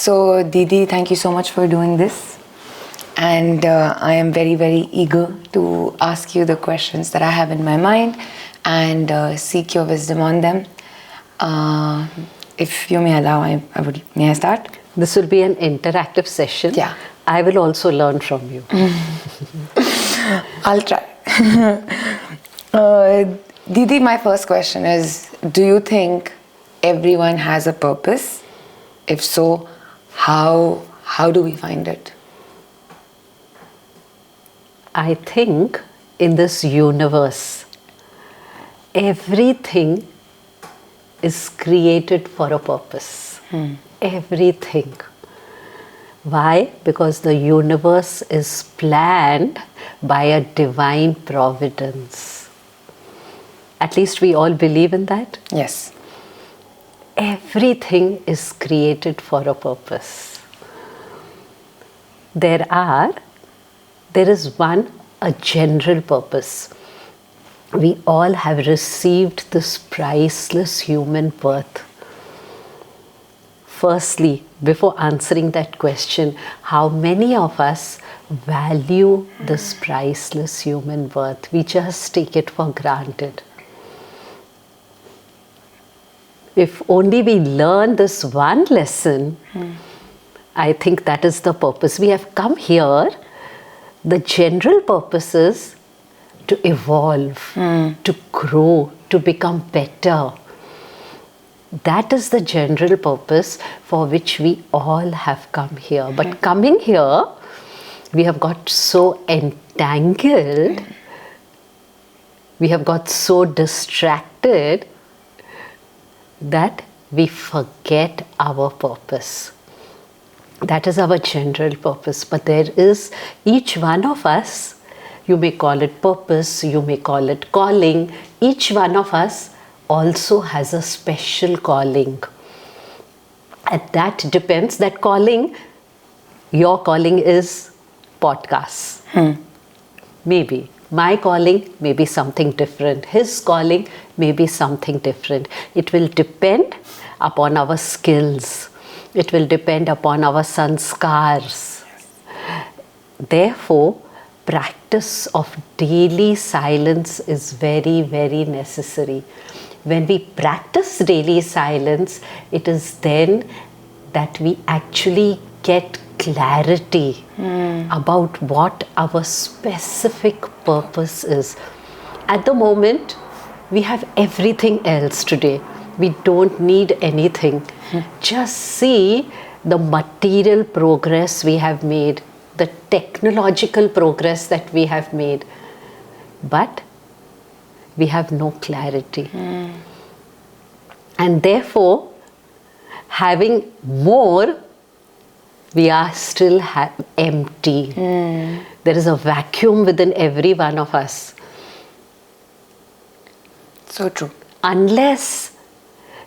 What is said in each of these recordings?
So, Didi, thank you so much for doing this. And I am very, very eager to ask you the questions that I have in my mind and seek your wisdom on them. If you may allow, may I start? This will be an interactive session. Yeah. I will also learn from you. I'll try. Didi, my first question is, do you think everyone has a purpose? If so, how do we find it? I think in this universe, everything is created for a purpose. Everything. Why? Because the universe is planned by a divine providence. At least we all believe in that. Yes. Everything is created for a purpose. There is a general purpose. We all have received this priceless human birth. Firstly, before answering that question, how many of us value this priceless human birth? We just take it for granted. If only we learn this one lesson, I think that is the purpose. We have come here, the general purpose is to evolve, to grow, to become better. That is the general purpose for which we all have come here. But coming here, we have got so entangled, we have got so distracted that we forget our purpose. That is our general purpose. But there is each one of us, you may call it purpose, you may call it calling, each one of us also has a special calling. And that depends, that calling, your calling is podcasts. Maybe. My calling may be something different. His calling may be something different. It will depend upon our skills. It will depend upon our sanskars. Therefore, practice of daily silence is very, very necessary. When we practice daily silence, it is then that we actually get clarity about what our specific purpose is. At the moment, we have everything else today. We don't need anything. Just see the material progress we have made, the technological progress that we have made. But we have no clarity. And therefore, having more, we are still empty. There is a vacuum within every one of us. So true. Unless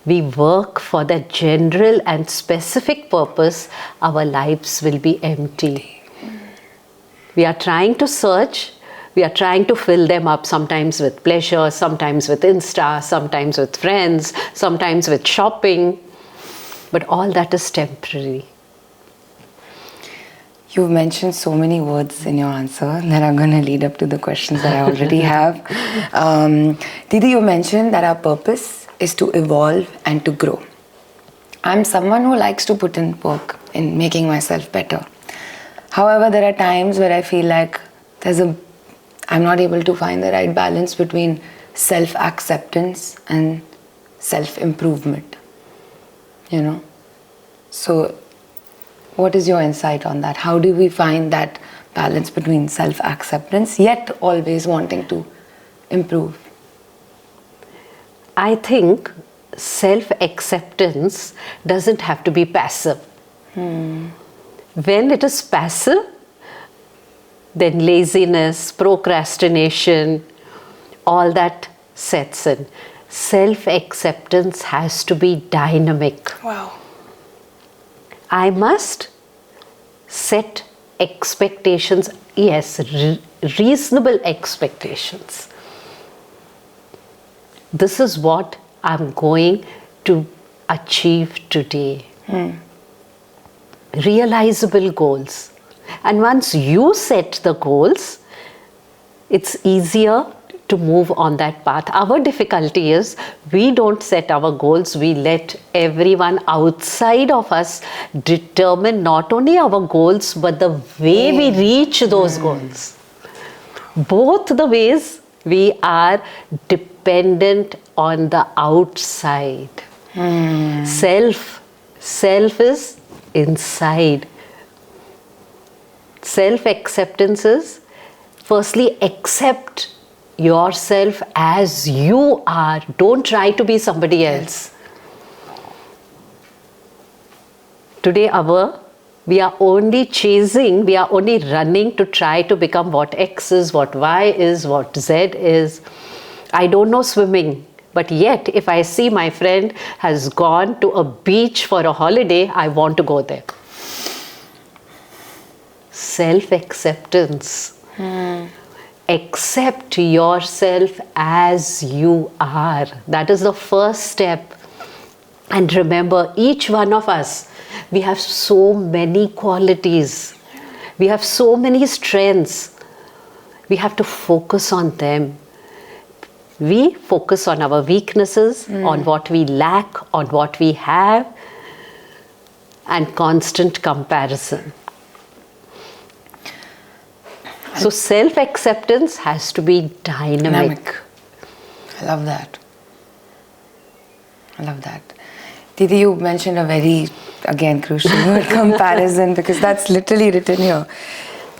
we work for that general and specific purpose, our lives will be empty. We are trying to search, we are trying to fill them up, sometimes with pleasure, sometimes with Insta, sometimes with friends, sometimes with shopping. But all that is temporary. You've mentioned so many words in your answer that are going to lead up to the questions that I already have. Didi, you mentioned that our purpose is to evolve and to grow. I'm someone who likes to put in work in making myself better. However, there are times where I feel like I'm not able to find the right balance between self-acceptance and self-improvement. So what is your insight on that? How do we find that balance between self-acceptance yet always wanting to improve? I think self-acceptance doesn't have to be passive. When it is passive, then laziness, procrastination, all that sets in. Self-acceptance has to be dynamic. Wow. I must set expectations, yes, reasonable expectations. This is what I'm going to achieve today. realizable goals. And once you set the goals, it's easier to move on that path. Our difficulty is we don't set our goals, we let everyone outside of us determine not only our goals but the way we reach those goals. Both the ways we are dependent on the outside. Self is inside. Self-acceptance is firstly accept yourself as you are. Don't try to be somebody else. Today we are only running to try to become what X is, what Y is, what Z is. I don't know swimming, but yet if I see my friend has gone to a beach for a holiday, I want to go there. Self-acceptance. Accept yourself as you are. That is the first step. And remember, each one of us, we have so many qualities. We have so many strengths. We have to focus on them. We focus on our weaknesses, on what we lack, on what we have, and constant comparison. So self-acceptance has to be dynamic. I love that. I love that. Didi, you mentioned a very, again, crucial word, comparison, because that's literally written here.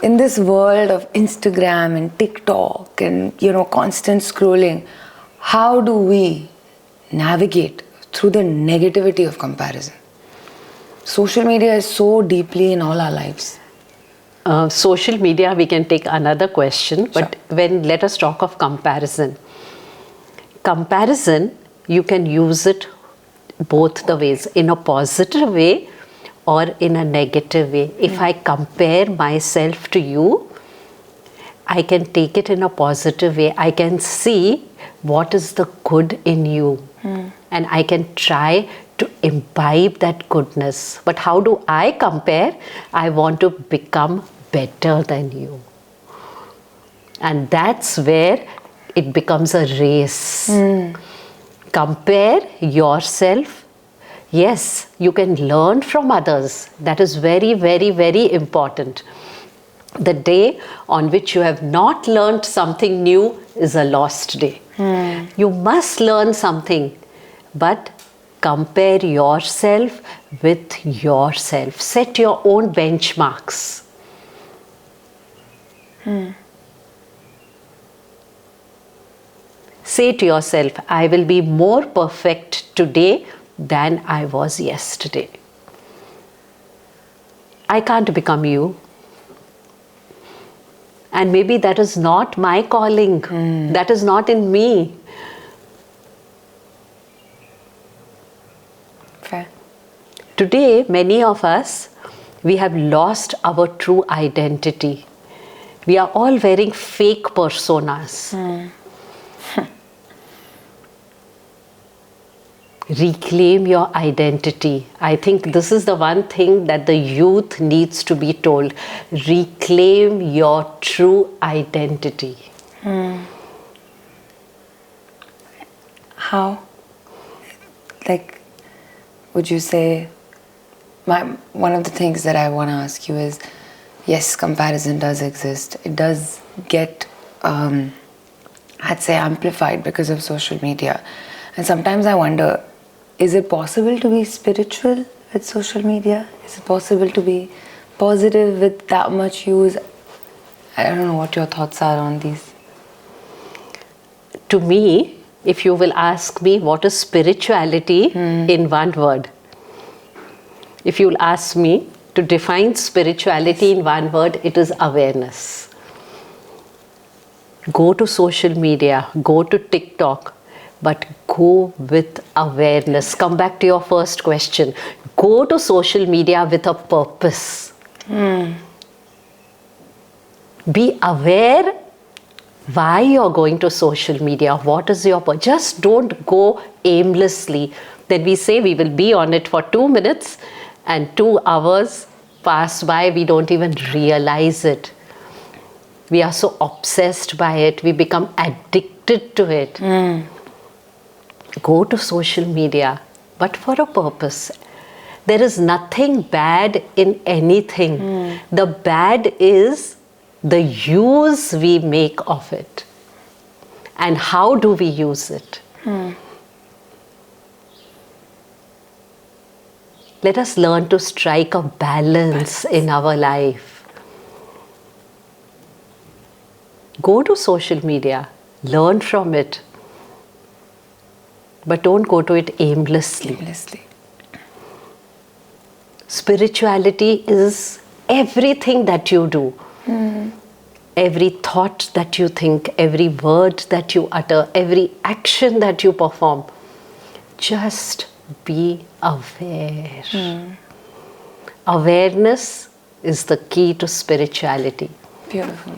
In this world of Instagram and TikTok and, constant scrolling, how do we navigate through the negativity of comparison? Social media is so deeply in all our lives. Social media, we can take another question, but let us talk of comparison. Comparison, you can use it both the ways, in a positive way or in a negative way. If I compare myself to you, I can take it in a positive way. I can see what is the good in you, and I can try to imbibe that goodness. But how do I compare? I want to become better than you. And that's where it becomes a race. Compare yourself. Yes, you can learn from others. That is very, very, very important. The day on which you have not learned something new is a lost day. You must learn something, but compare yourself with yourself. Set your own benchmarks. Say to yourself, I will be more perfect today than I was yesterday. I can't become you. And maybe that is not my calling. That is not in me. Fair. Today, many of us, we have lost our true identity. We are all wearing fake personas. Reclaim your identity. I think this is the one thing that the youth needs to be told. Reclaim your true identity. How? Like, would you say, one of the things that I want to ask you is, yes, comparison does exist. It does get, I'd say, amplified because of social media. And sometimes I wonder, is it possible to be spiritual with social media? Is it possible to be positive with that much use? I don't know what your thoughts are on these. To me, if you will ask me what is spirituality in one word, if you will ask me to define spirituality in one word, it is awareness. Go to social media, go to TikTok, but go with awareness. Come back to your first question. Go to social media with a purpose. Be aware why you're going to social media. What is your purpose? Just don't go aimlessly. Then we say we will be on it for 2 minutes and 2 hours pass by, we don't even realize it. We are so obsessed by it, we become addicted to it. Go to social media, but for a purpose. There is nothing bad in anything. The bad is the use we make of it. And how do we use it? Let us learn to strike a balance in our life. Go to social media, learn from it, but don't go to it aimlessly. Spirituality is everything that you do. Every thought that you think, every word that you utter, every action that you perform. Just be aware. Awareness is the key to spirituality. Beautiful.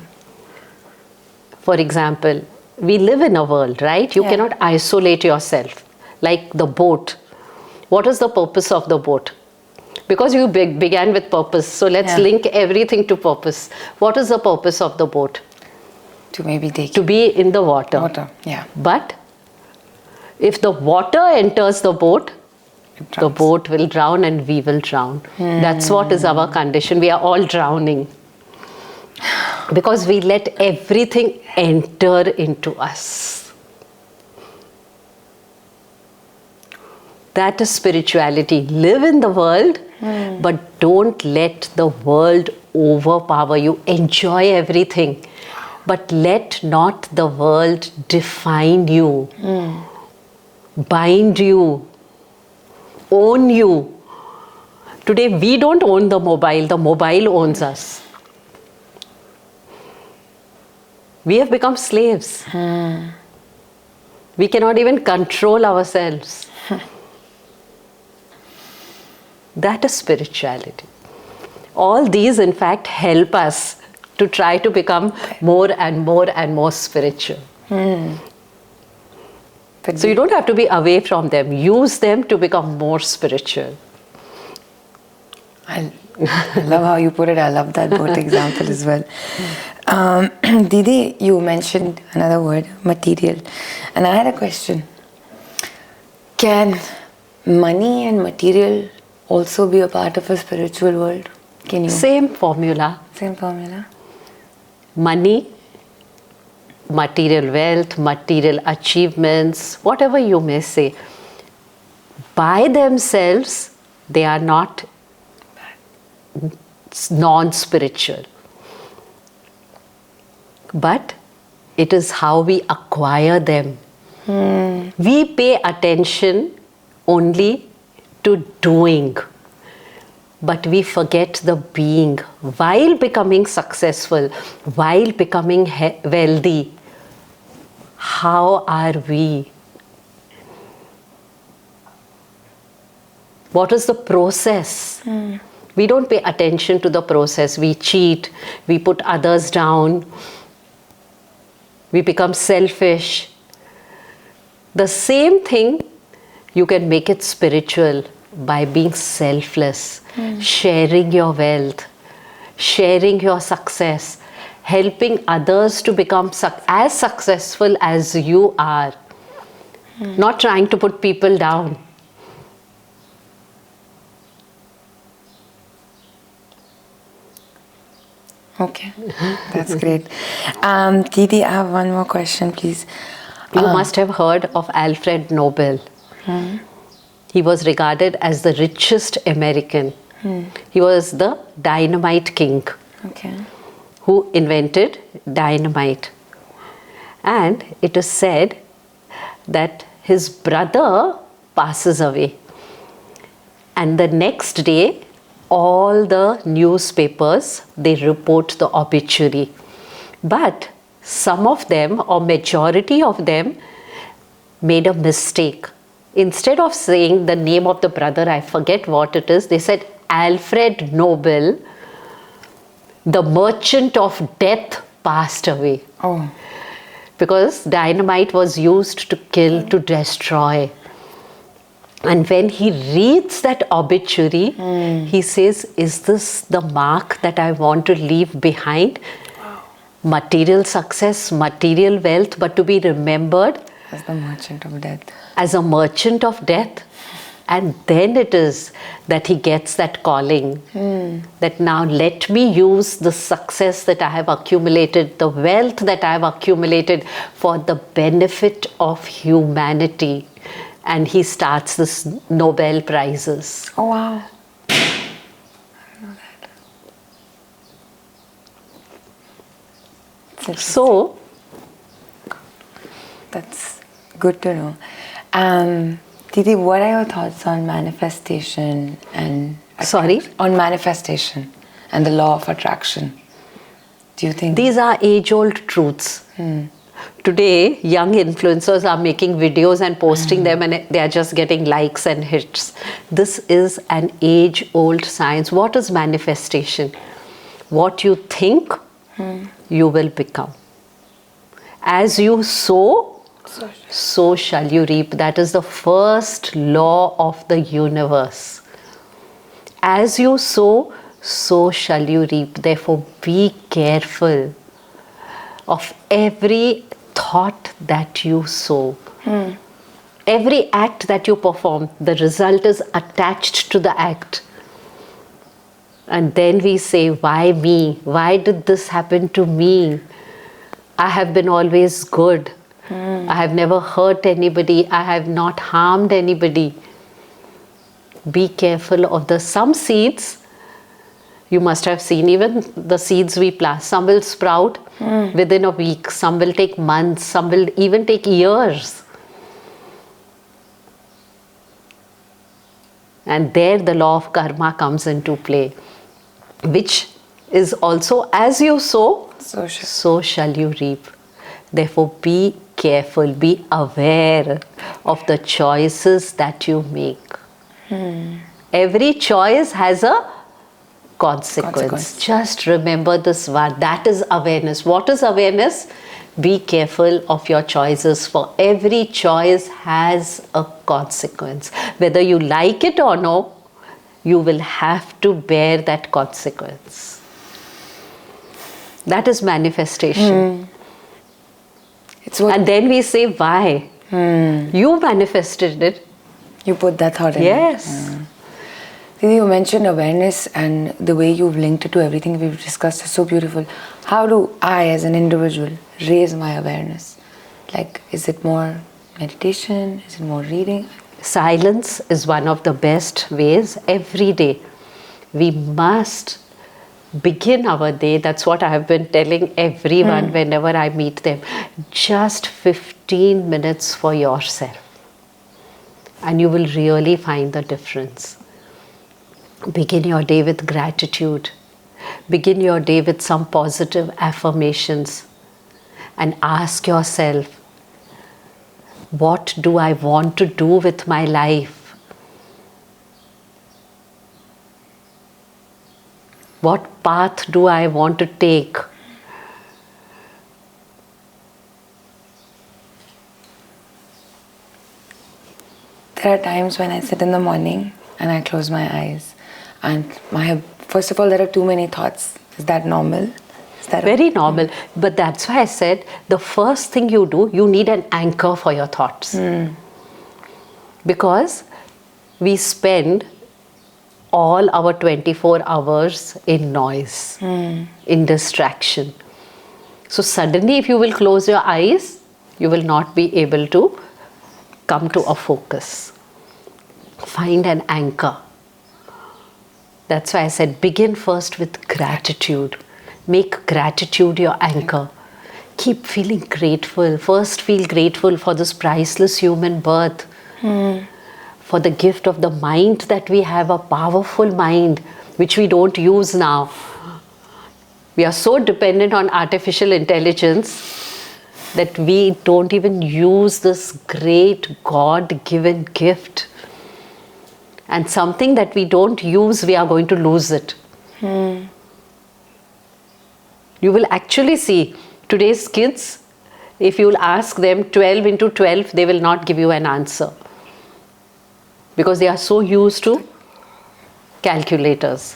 For example, we live in a world, right? You cannot isolate yourself. Like the boat. What is the purpose of the boat? Because you began with purpose. So let's link everything to purpose. What is the purpose of the boat? To maybe take To be in the water. water. Yeah. But if the water enters the boat, the boat will drown and we will drown. That's what is our condition. We are all drowning. Because we let everything enter into us. That is spirituality. Live in the world, but don't let the world overpower you. Enjoy everything, but let not the world define you, bind you, own you. Today we don't own the mobile owns us. We have become slaves. We cannot even control ourselves. That is spirituality. All these, in fact, help us to try to become more and more and more spiritual. So you don't have to be away from them. Use them to become more spiritual. I love how you put it. I love that boat example as well. Didi, you mentioned another word, material. And I had a question. Can money and material also be a part of a spiritual world? Can you? Same formula. Same formula. Money, material wealth, material achievements, whatever you may say, by themselves, they are not non-spiritual. But it is how we acquire them. We pay attention only to doing, but we forget the being. While becoming successful, while becoming wealthy, how are we? What is the process? We don't pay attention to the process. We cheat, we put others down, we become selfish. The same thing, you can make it spiritual by being selfless, sharing your wealth, sharing your success, helping others to become as successful as you are. Not trying to put people down. Okay, that's great. Didi, I have one more question, please. You must have heard of Alfred Nobel. He was regarded as the richest American. He was the dynamite king, who invented dynamite. And it is said that his brother passes away. And the next day, all the newspapers, they report the obituary. But some of them, or majority of them, made a mistake. Instead of saying the name of the brother, I forget what it is, they said Alfred Nobel, the merchant of death, passed away. Oh. Because dynamite was used to kill, to destroy. And when he reads that obituary, he says, is this the mark that I want to leave behind? Material success, material wealth, but to be remembered as the merchant of death. As a merchant of death. And then it is that he gets that calling, that now let me use the success that I have accumulated, the wealth that I have accumulated for the benefit of humanity. And he starts this Nobel Prizes. Oh, wow. I know that. So, that's good to know. Didi, what are your thoughts on manifestation and... Sorry? On manifestation and the law of attraction. Do you think... These are age-old truths. Today, young influencers are making videos and posting them, and they are just getting likes and hits. This is an age-old science. What is manifestation? What you think, you will become. As you sow, so shall you reap. That is the first law of the universe. As you sow, so shall you reap. Therefore, be careful of every thought that you sow. Every act that you perform, the result is attached to the act. And then we say, why me? Why did this happen to me? I have been always good. I have never hurt anybody. I have not harmed anybody. Be careful of some seeds. You must have seen even the seeds we plant. Some will sprout within a week. Some will take months. Some will even take years. And there the law of karma comes into play, which is also, as you sow, so shall you reap. Therefore, be careful, be aware of the choices that you make. Every choice has a consequence. Just remember this one. That is awareness. What is awareness? Be careful of your choices, for every choice has a consequence. Whether you like it or no, you will have to bear that consequence. That is manifestation. And then we say, why? You manifested it. You put that thought in. Yes. Didi, you mentioned awareness, and the way you've linked it to everything we've discussed is so beautiful. How do I, as an individual, raise my awareness? Like, is it more meditation? Is it more reading? Silence is one of the best ways. Every day, we must begin our day. That's what I have been telling everyone whenever I meet them. Just 15 minutes for yourself. And you will really find the difference. Begin your day with gratitude. Begin your day with some positive affirmations. And ask yourself, what do I want to do with my life? What path do I want to take? There are times when I sit in the morning and I close my eyes, and first of all, there are too many thoughts. Is that normal? Is that very normal? But that's why I said the first thing you do, you need an anchor for your thoughts. Because we spend all our 24 hours in noise, in distraction. So suddenly, if you will close your eyes, you will not be able to come to a focus. Find an anchor. That's why I said begin first with gratitude. Make gratitude your anchor. Keep feeling grateful. First feel grateful for this priceless human birth. For the gift of the mind that we have, a powerful mind, which we don't use now. We are so dependent on artificial intelligence that we don't even use this great God-given gift. And something that we don't use, we are going to lose it. You will actually see today's kids, if you will ask them 12 into 12, they will not give you an answer. because they are so used to calculators.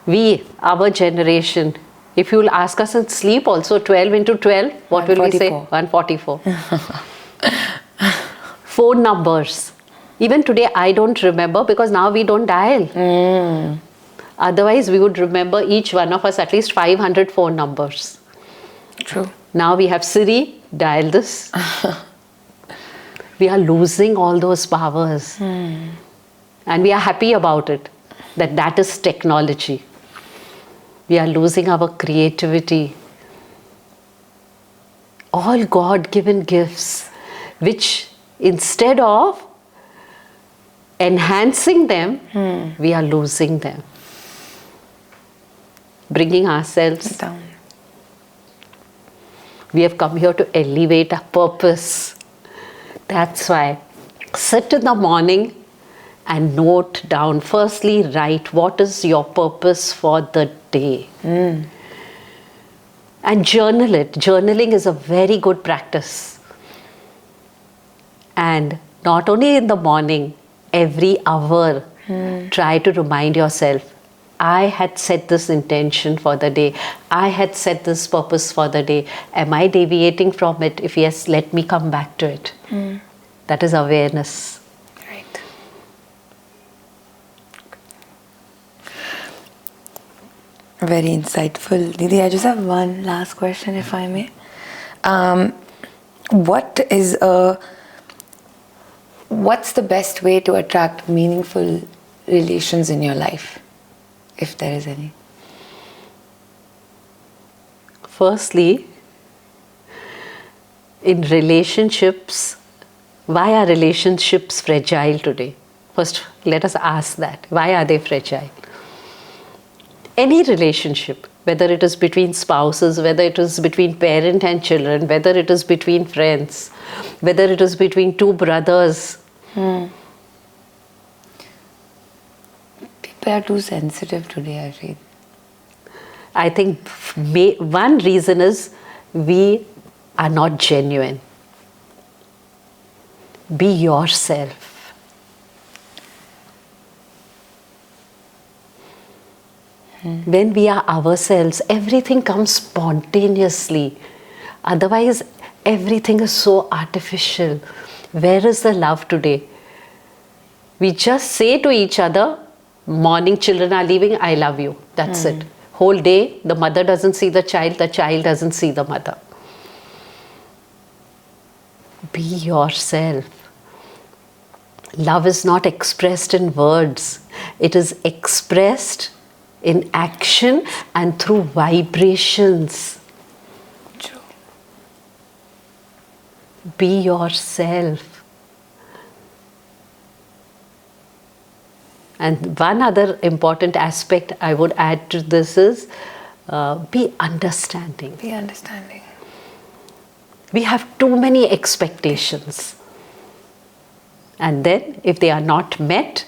We, our generation, if you will ask us in sleep also 12 into 12, what will we say? 144. Phone numbers. Even today I don't remember because now we don't dial. Otherwise we would remember each one of us at least 500 phone numbers. True. Now we have Siri, dial this. We are losing all those powers. And we are happy about it, that is technology. We are losing our creativity. All God-given gifts, which instead of enhancing them, we are losing them. Bringing ourselves Down. We have come here to elevate our purpose. That's why sit in the morning and note down. Firstly, write what is your purpose for the day. And journal it. Journaling is a very good practice. And not only in the morning, every hour, try to remind yourself, I had set this intention for the day. I had set this purpose for the day. Am I deviating from it? If yes, let me come back to it. That is awareness. Right. Very insightful. Didi, I just have one last question, if I may. What's the best way to attract meaningful relations in your life, if there is any? Firstly, in relationships, why are relationships fragile today? First, let us ask that. Why are they fragile? Any relationship, whether it is between spouses, whether it is between parent and children, whether it is between friends, whether it is between two brothers. People are too sensitive today, I feel. I think one reason is we are not genuine. Be yourself. When we are ourselves, everything comes spontaneously. Otherwise, everything is so artificial. Where is the love today? We just say to each other, morning children are leaving, I love you. That's it. Whole day, the mother doesn't see the child doesn't see the mother. Be yourself. Love is not expressed in words. It is expressed in action and through vibrations. True. Be yourself. And one other important aspect I would add to this is be understanding. Be understanding. We have too many expectations. And then if they are not met,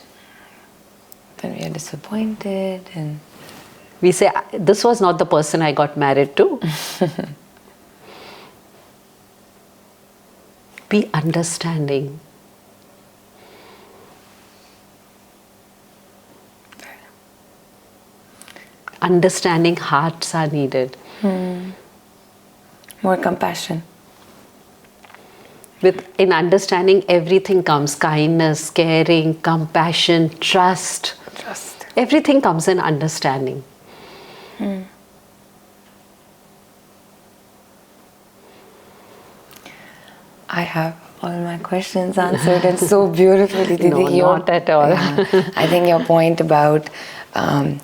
Then we are disappointed and we say, this was not the person I got married to. Be understanding. Understanding hearts are needed. more compassion. In understanding, everything comes. Kindness, caring, compassion, trust. Trust. Everything comes in understanding. I have all my questions answered and so beautifully, Didi. No, not at all. Yeah, I think your point about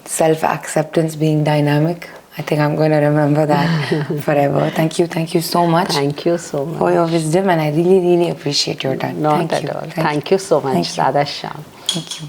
self-acceptance being dynamic, I think I'm going to remember that forever. Thank you so much. Thank you so much. For your wisdom, and I really, really appreciate your time. Not Thank at you. all. Thank you so much, Thank you. Radha Shyam. Thank you.